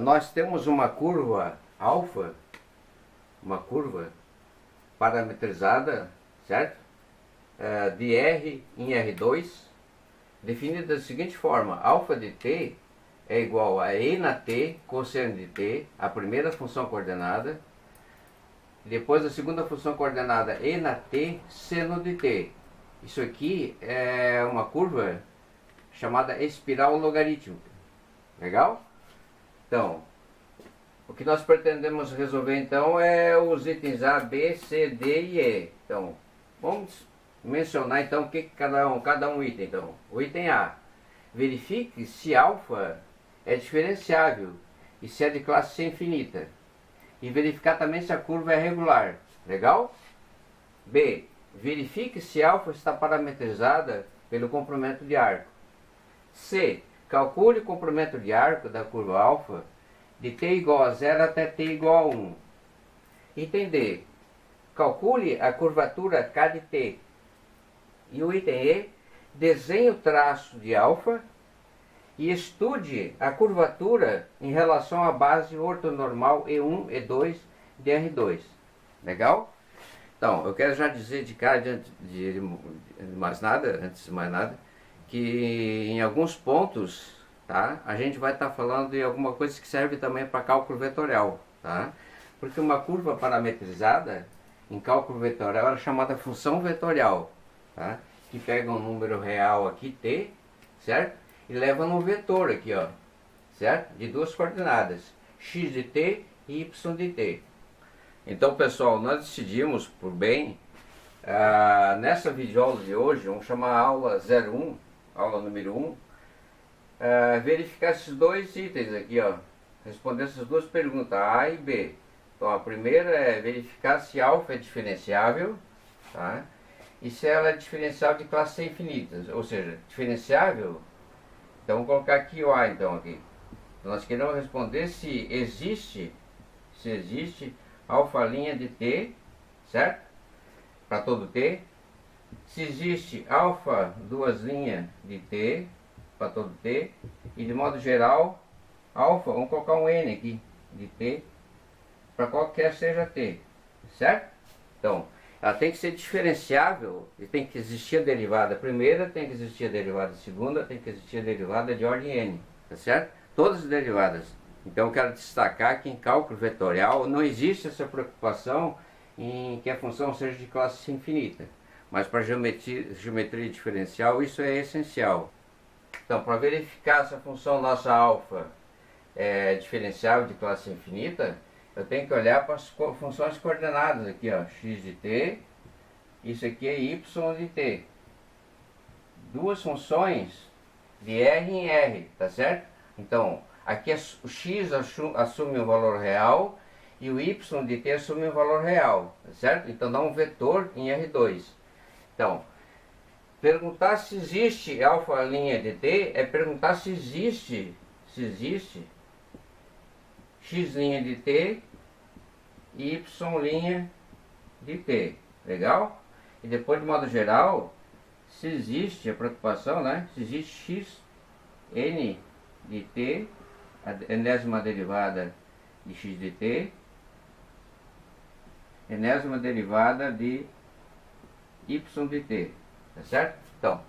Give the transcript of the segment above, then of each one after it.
nós temos uma curva alfa, uma curva parametrizada, certo? De R em R2, definida da seguinte forma: alfa de t é igual a E na t cosseno de t, a primeira função coordenada, depois a segunda função coordenada E na t seno de t. Isso aqui é uma curva chamada espiral logarítmica. Legal? Então, o que nós pretendemos resolver então é os itens A, B, C, D e E. Então, vamos mencionar então o que cada um item. Então, o item A: verifique se alfa é diferenciável e se é de classe C infinita. E verificar também se a curva é regular. Legal? B: verifique se alfa está parametrizada pelo comprimento de arco. C: calcule o comprimento de arco da curva alfa de t igual a 0 até t igual a 1. Item D: calcule a curvatura K de t. E o item E: desenhe o traço de alfa e estude a curvatura em relação à base ortonormal E1, E2 de R2. Legal? Então, eu quero já dizer de cara, antes de mais nada, que em alguns pontos, tá, a gente vai estar falando de alguma coisa que serve também para cálculo vetorial, tá? Porque uma curva parametrizada em cálculo vetorial é chamada função vetorial, tá? Que pega um número real aqui, t, certo? E leva no vetor aqui, ó, certo? De duas coordenadas, x de t e y de t. Então, pessoal, nós decidimos por bem, nessa videoaula de hoje, vamos chamar a aula 01, aula número 1, verificar esses dois itens aqui, ó, responder essas duas perguntas, A e B. Então, a primeira é verificar se alfa é diferenciável, tá? E se ela é diferenciável de classe C infinita, ou seja, diferenciável. Então, vamos colocar aqui o A, então, aqui. Então, nós queremos responder se existe alfa' de t, certo? Para todo t. Se existe alfa duas linhas de t, para todo t. E de modo geral, alfa, vamos colocar um n aqui, de t, para qualquer seja t, certo? Então, ela tem que ser diferenciável e tem que existir a derivada primeira, tem que existir a derivada segunda, tem que existir a derivada de ordem n, tá certo? Todas as derivadas. Então eu quero destacar que em cálculo vetorial não existe essa preocupação em que a função seja de classe infinita. Mas para geometria diferencial isso é essencial. Então, para verificar se a função nossa alfa é diferenciável de classe infinita, eu tenho que olhar para as funções coordenadas aqui, ó, x de t, isso aqui é y de t. Duas funções de R em R, tá certo? Então, aqui o x assume um valor real e o y de t assume um valor real, tá certo? Então dá um vetor em R2. Então, perguntar se existe alfa' de t é perguntar se existe x' de t e y' de t. Legal? E depois, de modo geral, se existe a preocupação, né? Se existe x n de t, a enésima derivada de x de t, enésima derivada de y de t, tá certo? Então,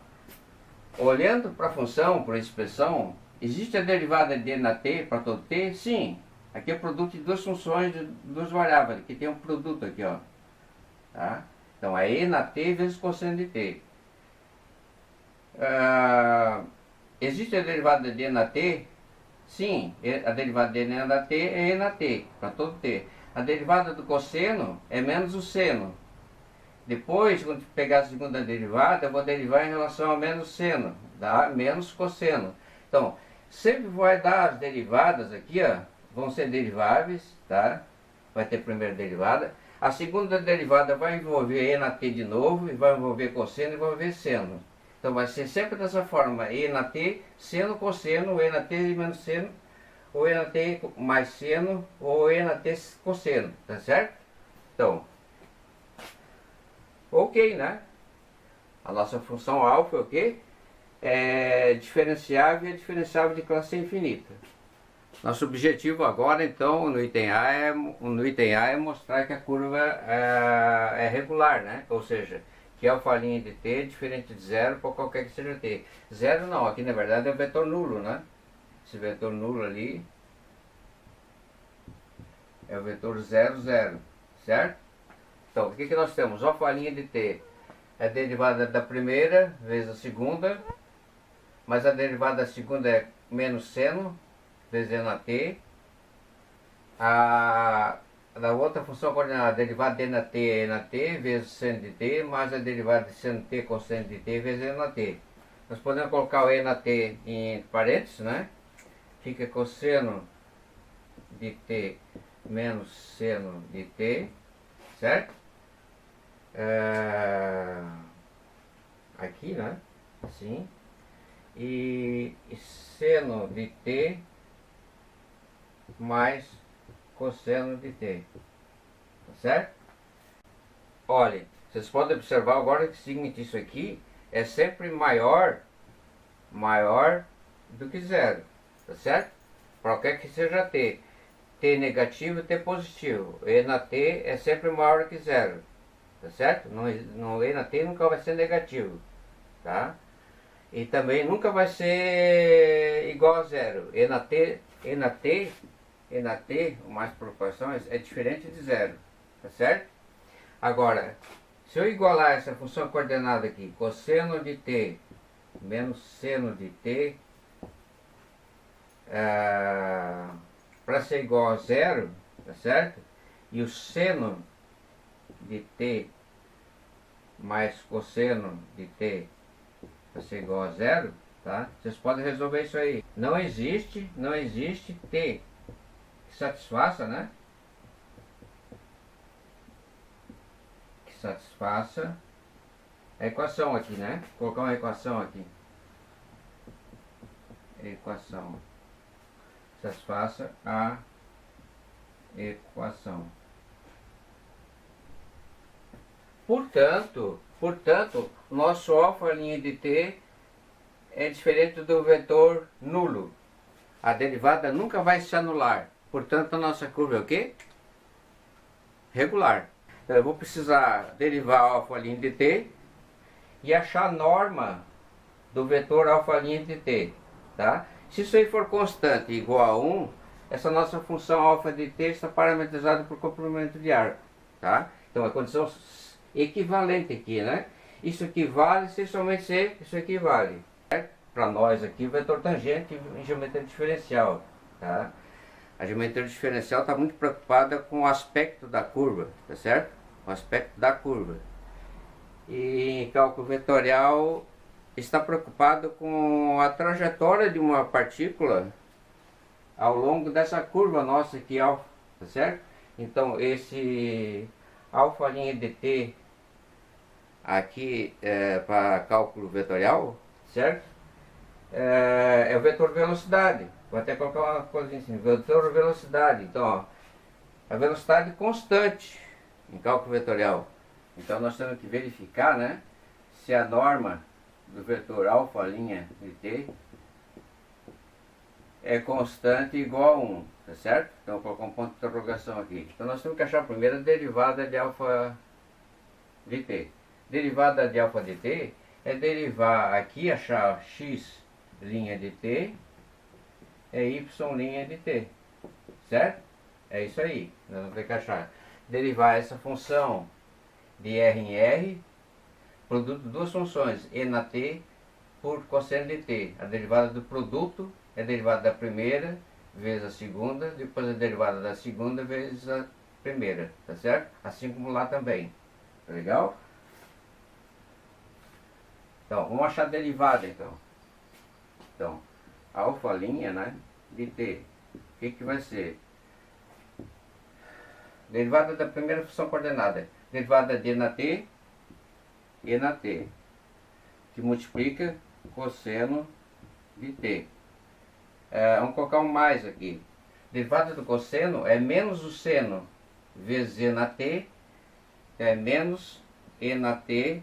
olhando para a função, para a expressão, existe a derivada de e na t para todo t? Sim. Aqui é o produto de duas funções, de duas variáveis, aqui tem um produto aqui, ó, tá? Então, é e na t vezes cosseno de t. Existe a derivada de e na t? Sim, a derivada de e na t é e na t, para todo t. A derivada do cosseno é menos o seno. Depois, quando pegar a segunda derivada, eu vou derivar em relação a menos seno, dá menos cosseno. Então, sempre vai dar as derivadas aqui, ó, vão ser deriváveis, tá? Vai ter a primeira derivada. A segunda derivada vai envolver e na t de novo, e vai envolver cosseno e vai envolver seno. Então vai ser sempre dessa forma, e na t, seno, cosseno, e na t menos seno, ou e na t mais seno, ou e na t cosseno, tá certo? Então, ok, né? A nossa função alfa é o quê? É diferenciável e é diferenciável de classe infinita. Nosso objetivo agora, então, no item A é mostrar que a curva é regular, né? Ou seja, que a alfa' de t é diferente de zero para qualquer que seja t. Zero não, aqui na verdade é o vetor nulo, né? Esse vetor nulo ali é o vetor 0, 0, certo? Então, o que nós temos? A alfa' de t é a derivada da primeira vezes a segunda, mas a derivada da segunda é menos seno vezes e na t. Da outra função coordenada, a derivada de e na t é e na t vezes seno de t, mais a derivada de seno t com seno de t vezes e na t. Nós podemos colocar o e na t em parênteses, né? Fica cosseno de t menos seno de t, certo? Aqui, né? Assim. E seno de t mais cosseno de t, tá certo? Olha, vocês podem observar agora que o seguinte, isso aqui é sempre maior do que zero, tá certo? Para qualquer que seja t, t negativo e t positivo, e na t é sempre maior que zero, tá certo? No e na t nunca vai ser negativo, tá? E também nunca vai ser igual a zero. E na t, o mais proporções, é diferente de zero, tá certo? Agora, se eu igualar essa função coordenada aqui, cosseno de t menos seno de t, para ser igual a zero, tá certo? E o seno de t mais cosseno de t para ser igual a zero, tá? Vocês podem resolver isso aí. Não existe t que satisfaça, né? Que satisfaça a equação aqui, né? Vou colocar uma equação aqui. Equação. Satisfaça a equação. Portanto, nosso alfa' de t é diferente do vetor nulo. A derivada nunca vai se anular. Portanto, a nossa curva é o quê? Regular. Então, eu vou precisar derivar a alfa' de t e achar a norma do vetor alfa' de t, tá? Se isso aí for constante igual a 1, essa nossa função alfa de t está parametrizada por comprimento de arco, tá? Então, a condição equivalente aqui, né? Isso equivale se somente se isso equivale. Para nós aqui, o vetor tangente em geometria diferencial, tá? A geometria diferencial está muito preocupada com o aspecto da curva, tá certo? O aspecto da curva. E em cálculo vetorial está preocupado com a trajetória de uma partícula ao longo dessa curva nossa aqui, alfa, tá certo? Então, esse alfa' de t aqui para cálculo vetorial, certo? É o vetor velocidade. Vou até colocar uma coisinha assim, vetor velocidade. Então, ó, a velocidade constante em cálculo vetorial. Então, nós temos que verificar, né, se a norma do vetor alfa' de t é constante igual a 1, tá certo? Então, vou colocar um ponto de interrogação aqui. Então, nós temos que achar primeiro a derivada de alfa de t. Derivada de alfa de t é derivar aqui, achar x' de t é y' de t, certo? É isso aí, nós vamos ter que achar. Derivar essa função de r em r, produto de duas funções, e na t por cosseno de t. A derivada do produto é a derivada da primeira vezes a segunda, depois a derivada da segunda vezes a primeira, tá certo? Assim como lá também, tá legal? Então, vamos achar a derivada então. Então, alfa', né, de t. O que vai ser? Derivada da primeira função coordenada. Derivada de e na t. Que multiplica cosseno de t. Vamos colocar um mais aqui. Derivada do cosseno é menos o seno vezes e na t. É menos e na t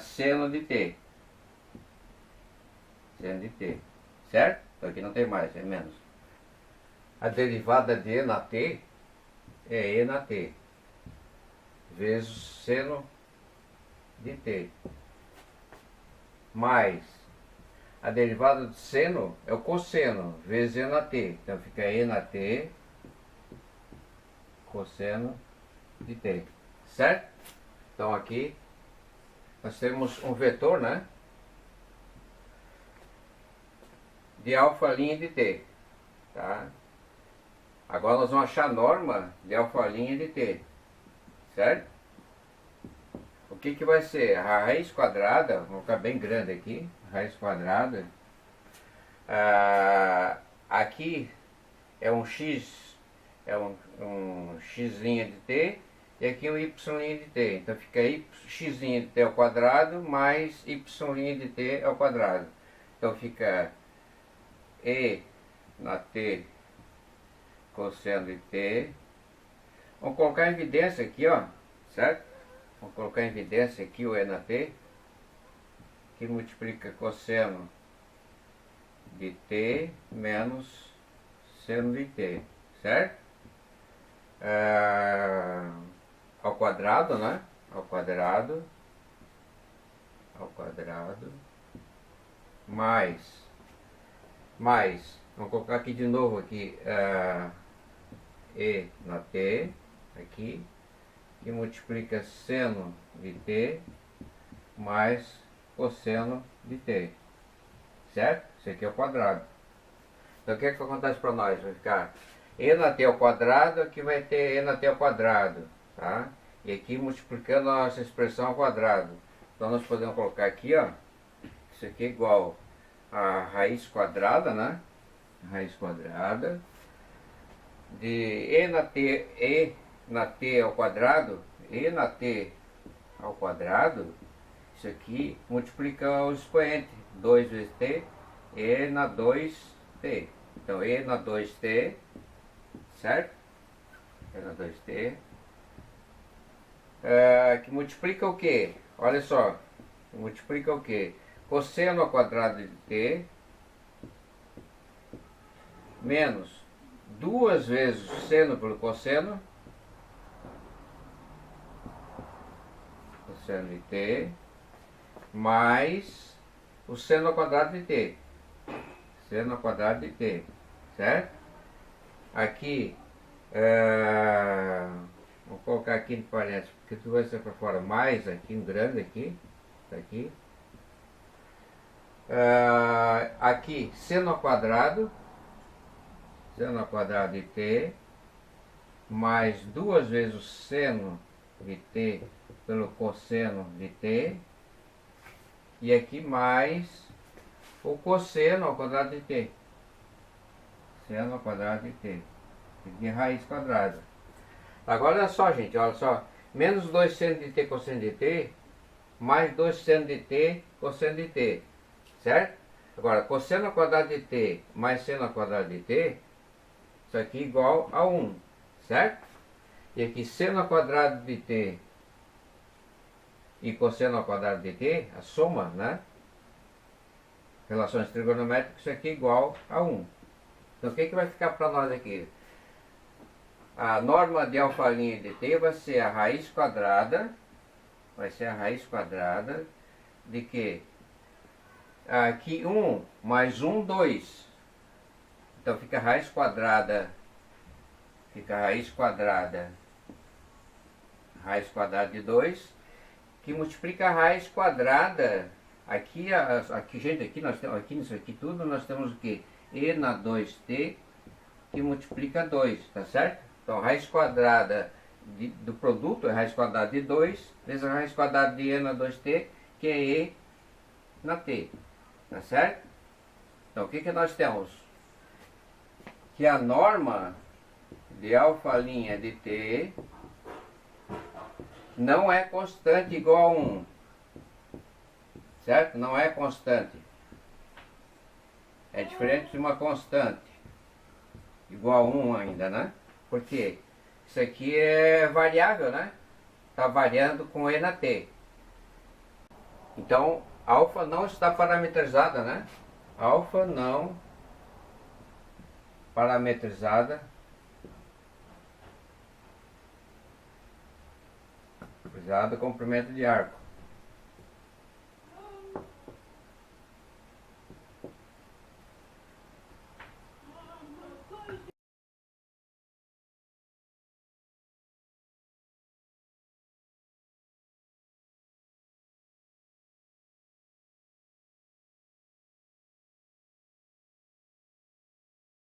seno de t. Seno de t, certo? Então aqui não tem mais, é menos. A derivada de E na T é E na T vezes seno de T, mais a derivada de seno é o cosseno vezes E na T. Então fica E na T cosseno de T, certo? Então aqui nós temos um vetor, né, de alfa' de T, tá? Agora nós vamos achar a norma de alfa' de T, certo? O que que vai ser? A raiz quadrada, vou colocar bem grande aqui, raiz quadrada, aqui é um x, é um x' de T, e aqui um y' de T. Então fica x' de T ao quadrado mais y' de T ao quadrado. Então fica E na T cosseno de T. Vamos colocar em evidência aqui, ó, certo? Vamos colocar em evidência aqui o E na T, que multiplica cosseno de T menos seno de T, certo? Ao quadrado, né? Ao quadrado, mais, vamos colocar aqui de novo aqui, E na T, aqui, que multiplica seno de T mais cosseno de T, certo? Isso aqui é o quadrado. Então o que é que acontece para nós? Vai ficar E na T ao quadrado, aqui vai ter E na T ao quadrado, tá? E aqui multiplicando a nossa expressão ao quadrado. Então nós podemos colocar aqui, ó, isso aqui é igual a raiz quadrada, né? Raiz quadrada de E na T ao quadrado, E na T ao quadrado, isso aqui multiplica o expoente, 2 vezes T, E na 2T. Então E na 2T, certo? E na 2T, que multiplica o quê? Olha só, multiplica o quê? Cosseno ao quadrado de T menos 2 vezes seno pelo cosseno, cosseno de T, mais o seno ao quadrado de T, seno ao quadrado de T, certo? Aqui, vou colocar aqui em parênteses, porque tudo vai ser para fora, mais aqui, um grande aqui, tá aqui. Aqui, seno ao quadrado de T, mais 2 vezes o seno de T pelo cosseno de T, e aqui mais o cosseno ao quadrado de T, seno ao quadrado de T, de raiz quadrada. Agora olha só, gente, olha só, menos 2 seno de T cosseno de T, mais 2 seno de T cosseno de T, certo? Agora, cosseno ao quadrado de T mais seno ao quadrado de T, isso aqui é igual a 1, certo? E aqui seno ao quadrado de T e cosseno ao quadrado de T, a soma, né? Relações trigonométricas, isso aqui é igual a 1. Então o que vai ficar para nós aqui? A norma de alfa' de T vai ser a raiz quadrada, de que? Aqui 1 mais 1, 2. Então fica a raiz quadrada de 2, que multiplica a raiz quadrada. Aqui, gente, aqui nós temos, aqui nisso aqui tudo, nós temos o que? E na 2t, que multiplica 2, tá certo? Então a raiz quadrada do produto é a raiz quadrada de 2, vezes a raiz quadrada de E na 2t, que é E na t, tá certo? Então o que que nós temos? Que a norma de alfa' de T não é constante igual a 1, certo? Não é constante. É diferente de uma constante igual a 1 ainda, né? Porque isso aqui é variável, né? Está variando com E na T. Então, alfa não está parametrizada, né? Alfa não parametrizada comprimento de arco.